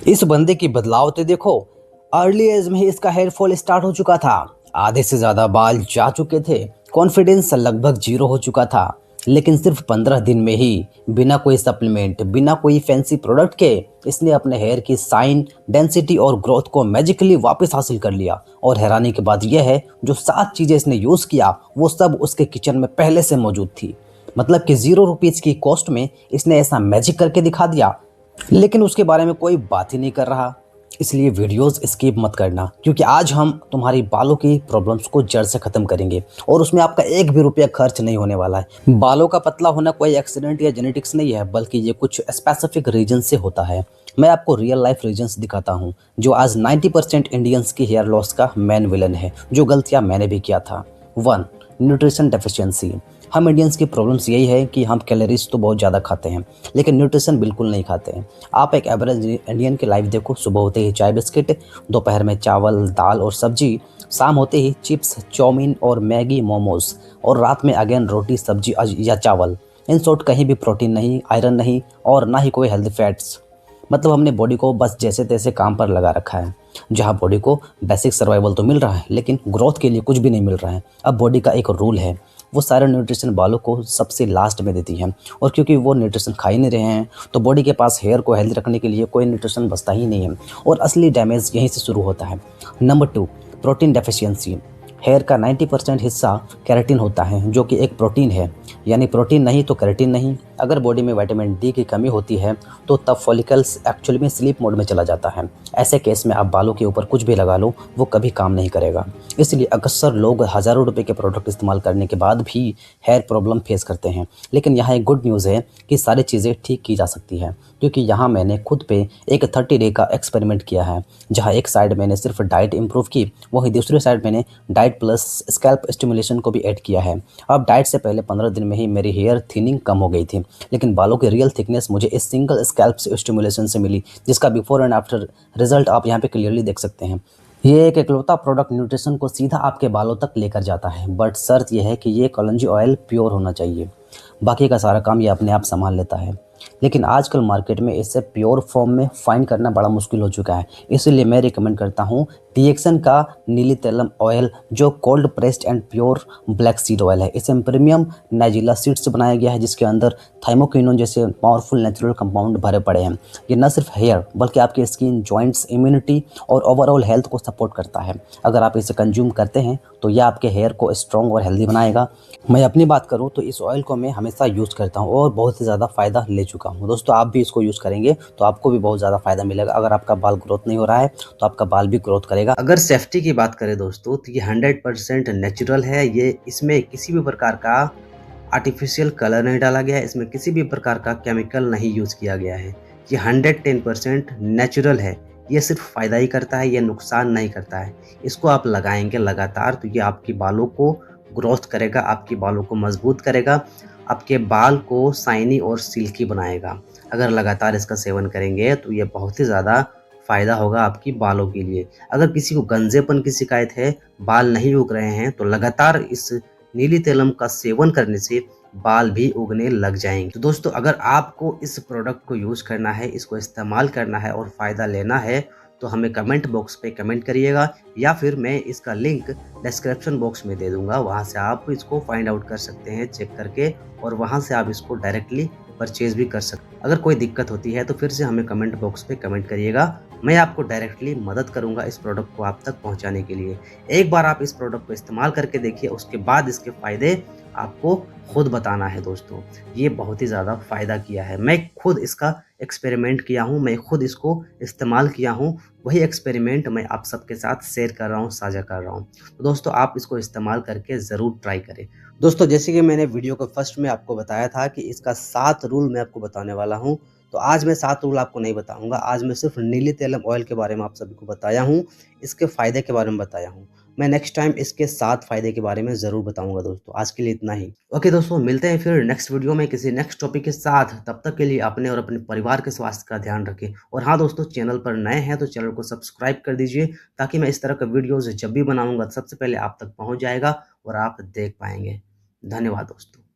इस बंदे की बदलाव तो देखो। अर्ली एज में ही इसका हेयर फॉल स्टार्ट हो चुका था। आधे से ज्यादा बाल जा चुके थे। कॉन्फिडेंस लगभग जीरो हो चुका था। लेकिन सिर्फ 15 दिन में ही बिना कोई सप्लीमेंट, बिना कोई फैंसी प्रोडक्ट के इसने अपने हेयर की साइन, डेंसिटी और ग्रोथ को मैजिकली वापस हासिल कर लिया। और हैरानी की बात यह है, जो 7 चीजें इसने यूज किया वो सब उसके किचन में पहले से मौजूद थी। मतलब कि ₹0 की कॉस्ट में इसने ऐसा मैजिक करके दिखा दिया। लेकिन उसके बारे में कोई बात ही नहीं कर रहा। इसलिए वीडियोस स्किप मत करना, क्योंकि आज हम तुम्हारी बालों की प्रॉब्लम्स को जड़ से ख़त्म करेंगे और उसमें आपका एक भी रुपया खर्च नहीं होने वाला है। बालों का पतला होना कोई एक्सीडेंट या जेनेटिक्स नहीं है, बल्कि ये कुछ स्पेसिफिक रीजन से होता है। मैं आपको रियल लाइफ रीजन्स दिखाता हूँ, जो आज 90% इंडियंस की हेयर लॉस का मेन विलन है, जो गलतियाँ मैंने भी किया था। 1. Nutrition deficiency. हम इंडियंस की प्रॉब्लम्स यही है कि हम कैलोरीज तो बहुत ज़्यादा खाते हैं, लेकिन न्यूट्रिशन बिल्कुल नहीं खाते हैं। आप एक एवरेज इंडियन की लाइफ देखो। सुबह होते ही चाय बिस्किट, दोपहर में चावल दाल और सब्जी, शाम होते ही चिप्स, चाउमीन और मैगी, मोमोज, और रात में अगेन रोटी सब्जी या चावल। इन शॉर्ट, कहीं भी प्रोटीन नहीं, आयरन नहीं और ना ही कोई हेल्दी फैट्स। मतलब हमने बॉडी को बस जैसे तैसे काम पर लगा रखा है, जहाँ बॉडी को बेसिक सर्वाइवल तो मिल रहा है, लेकिन ग्रोथ के लिए कुछ भी नहीं मिल रहा है। अब बॉडी का एक रूल है, वो सारे न्यूट्रिशन बालों को सबसे लास्ट में देती है। और क्योंकि वो न्यूट्रिशन खा ही नहीं रहे हैं, तो बॉडी के पास हेयर को हेल्दी रखने के लिए कोई न्यूट्रिशन बचता ही नहीं है। और असली डैमेज यहीं से शुरू होता है। Number 2, protein deficiency. हेयर का 90% हिस्सा केराटिन होता है, जो कि एक प्रोटीन है। यानी प्रोटीन नहीं तो केराटिन नहीं। अगर बॉडी में विटामिन डी की कमी होती है तो तब फॉलिकल्स एक्चुअली में स्लीप मोड में चला जाता है। ऐसे केस में आप बालों के ऊपर कुछ भी लगा लो, वो कभी काम नहीं करेगा। इसलिए अक्सर लोग हज़ारों रुपए के प्रोडक्ट इस्तेमाल करने के बाद भी हेयर प्रॉब्लम फेस करते हैं। लेकिन यहाँ एक गुड न्यूज़ है कि सारी चीज़ें ठीक की जा सकती है, क्योंकि यहाँ मैंने खुद पे एक 30 डे का एक्सपेरिमेंट किया है, जहाँ एक साइड मैंने सिर्फ डाइट इंप्रूव की, वहीं दूसरी साइड मैंने डाइट प्लस स्कैल्प स्टिमुलेशन को भी ऐड किया है। अब डाइट से पहले 15 दिन में ही मेरी हेयर थिनिंग कम हो गई थी, लेकिन बालों की रियल थिकनेस मुझे इस सिंगल स्कैल्प स्टिमुलेशन से मिली, जिसका बिफोर एंड आफ्टर रिजल्ट आप यहाँ पे क्लियरली देख सकते हैं। ये एक इकलौता प्रोडक्ट न्यूट्रिशन को सीधा आपके बालों तक लेकर जाता है, बट शर्त यह है कि ये कलौंजी ऑयल प्योर होना चाहिए। बाकी का सारा काम ये अपने आप संभाल लेता है। लेकिन आजकल मार्केट में इसे प्योर फॉर्म में फाइंड करना बड़ा मुश्किल हो चुका है। इसीलिए मैं रिकमेंड करता हूँ टीएक्सन का नीली तेलम ऑयल, जो cold pressed and pure black seed oil है। इसे प्रीमियम नाइजिला सीड से बनाया गया है, जिसके अंदर थाइमोक्विनोन जैसे पावरफुल नेचुरल कंपाउंड भरे पड़े हैं। ये न सिर्फ हेयर बल्कि आपकी स्किन, जॉइंट्स, इम्यूनिटी और ओवरऑल हेल्थ को सपोर्ट करता है। अगर आप इसे कंज्यूम करते हैं तो यह आपके हेयर को स्ट्रॉन्ग और हेल्दी बनाएगा। मैं अपनी बात करूं तो इस ऑयल को मैं हमेशा यूज़ करता हूं और बहुत ही ज़्यादा फ़ायदा ले चुका हूं। दोस्तों, आप भी इसको यूज़ करेंगे तो आपको भी बहुत ज़्यादा फ़ायदा मिलेगा। अगर आपका बाल ग्रोथ नहीं हो रहा है तो आपका बाल भी ग्रोथ करेगा। अगर सेफ्टी की बात करें दोस्तों, तो ये 100% नेचुरल है। ये इसमें किसी भी प्रकार का आर्टिफिशियल कलर नहीं डाला गया है, इसमें किसी भी प्रकार का केमिकल नहीं यूज़ किया गया है। ये 110% नेचुरल है। ये सिर्फ फ़ायदा ही करता है, ये नुकसान नहीं करता है। इसको आप लगाएंगे लगातार तो ये आपके बालों को ग्रोथ करेगा, आपके बालों को मजबूत करेगा, आपके बाल को शाइनी और सिल्की बनाएगा। अगर लगातार इसका सेवन करेंगे तो ये बहुत ही ज़्यादा फ़ायदा होगा आपकी बालों के लिए। अगर किसी को गंजेपन की शिकायत है, बाल नहीं उग रहे हैं, तो लगातार इस नीली तेलम का सेवन करने से बाल भी उगने लग जाएंगे। तो दोस्तों, अगर आपको इस प्रोडक्ट को यूज़ करना है, इसको इस्तेमाल करना है और फ़ायदा लेना है, तो हमें कमेंट बॉक्स पे कमेंट करिएगा, या फिर मैं इसका लिंक डिस्क्रिप्शन बॉक्स में दे दूंगा। वहां से आप इसको फाइंड आउट कर सकते हैं चेक करके, और वहां से आप इसको डायरेक्टली परचेज भी कर सकते हैं। अगर कोई दिक्कत होती है तो फिर से हमें कमेंट बॉक्स पे कमेंट करिएगा, मैं आपको डायरेक्टली मदद करूंगा इस प्रोडक्ट को आप तक पहुंचाने के लिए। एक बार आप इस प्रोडक्ट को इस्तेमाल करके देखिए, उसके बाद इसके फ़ायदे आपको खुद बताना है। दोस्तों, ये बहुत ही ज़्यादा फ़ायदा किया है। मैं खुद इसका एक्सपेरिमेंट किया हूँ, मैं खुद इसको इस्तेमाल किया हूँ। वही एक्सपेरिमेंट मैं आप सबके साथ शेयर कर रहा हूँ, साझा कर रहा हूँ। तो दोस्तों, आप इसको इस्तेमाल करके ज़रूर ट्राई करें। दोस्तों, जैसे कि मैंने वीडियो को फर्स्ट में आपको बताया था कि इसका 7 रूल मैं आपको बताने वाला हूँ, तो आज मैं 7 रूल आपको नहीं बताऊंगा। आज मैं सिर्फ नीली तेलम ऑयल के बारे में आप सभी को बताया हूँ, इसके फ़ायदे के बारे में बताया हूँ। मैं नेक्स्ट टाइम इसके 7 फ़ायदे के बारे में ज़रूर बताऊंगा। दोस्तों, आज के लिए इतना ही। ओके दोस्तों, मिलते हैं फिर नेक्स्ट वीडियो में किसी नेक्स्ट टॉपिक के साथ। तब तक के लिए अपने और अपने परिवार के स्वास्थ्य का ध्यान रखें। और हाँ दोस्तों, चैनल पर नए हैं तो चैनल को सब्सक्राइब कर दीजिए, ताकि मैं इस तरह का वीडियोज़ जब भी बनाऊंगा सबसे पहले आप तक पहुँच जाएगा और आप देख पाएंगे। धन्यवाद दोस्तों।